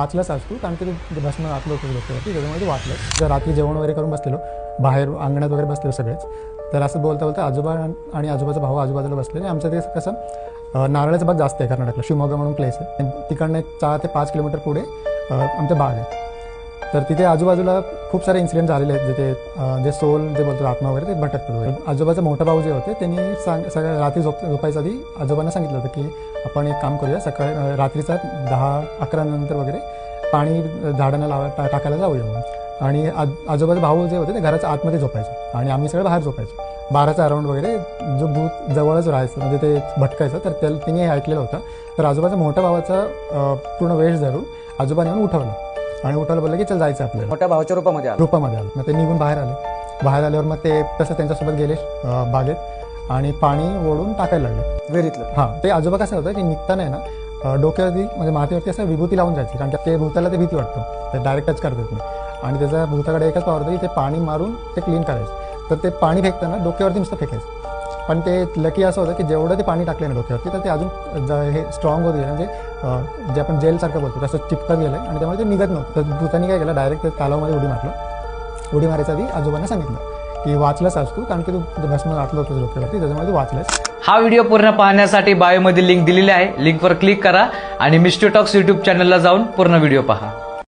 वाचलंच आज तू, कारण की ते भस्म आतलं होतं डोक्यावरती, त्याच्यामुळे ते वाचलं. जर रात्री जेवण वगैरे करून बसलेलो, बाहेर अंगणात वगैरे बसलेलो सगळेच, तर असं बोलता बोलता आजोबा आणि आजोबाचा भाऊ आजूबाजूला बसलेले. आमचं ते कसं नारळाचं बाग जास्त आहे कर्नाटकला, शिवमोगा म्हणून प्लेस आहे. तिकडनं एक 4 ते 5 किलोमीटर पुढे आमचं बाग आहे. तर तिथे आजूबाजूला खूप सारे इन्सिडेंट झालेले आहेत, जिथे जे सोल जे बोलतो आत्मा वगैरे ते भटकतो वगैरे. आजोबाचा मोठा भाऊ जे होते त्यांनी सगळ्या रात्री झोपायच्या आधी आजोबांना सांगितलं होतं की आपण एक काम करूया, सकाळी रात्रीचा 10-11 नंतर वगैरे पाणी झाडांना टाकायला जाऊया म्हणून. आणि आजोबाचे भाऊ जे होते ते घराच्या आतमध्ये झोपायचे आणि आम्ही सगळं बाहेर झोपायचो. 12चा अराउंड वगैरे जो भूत जवळच राहायचं, म्हणजे ते भटकायचं, तर तिने हे ऐकलेलं होतं. तर आजोबाचा मोठ्या भावाचा पूर्ण वेश धरून आजोबाने येऊन उठवलं आणि उठवलं, बोललं की चल जायचं आपल्याला. मोठ्या भावाच्या रूपामध्ये आलं. मग ते निघून बाहेर आल्यावर मग ते तसं त्यांच्यासोबत गेले बागेत आणि पाणी ओढून टाकायला लागले विहिरीतलं. हां, ते आजोबा कसं होतं की निघताना आहे ना, डोक्यावरती म्हणजे माथ्यावरती असं विभूती लावून जायची, कारण की ते भूताला ते भीती वाटतं, ते डायरेक्ट टच करतात नाही. आणि त्याच्या भूताकडे एकच पावर होतं की ते पाणी मारून ते क्लीन करायचं. तर ते पाणी फेकताना डोक्यावरती नुसतं फेकायचं. पण ते लकी असं होतं की जेवढं ते पाणी टाकलं ना डोक्यावरती, तर ते अजून हे स्ट्रॉंग होत गेलं, म्हणजे जे आपण जेलसारखं बोलतो तसं चिपकत गेलं आणि त्यामुळे ते निघत नव्हतं. तर भूतानी काय केलं, डायरेक्ट ते तलावामध्ये उडी मारायच्या आधी आजोबांना सांगितलं की वाचलंच आज तू, कारण की तू भस्म घातलं होतं डोक्यावरती, त्याच्यामुळे तू वाचलंस. हा व्हिडिओ पूर्ण पाहण्यासाठी बायोमध्ये लिंक दिलेली आहे, लिंकवर क्लिक करा आणि मिस्ट्री टॉक्स यूट्यूब चॅनलला जाऊन पूर्ण व्हिडिओ पहा.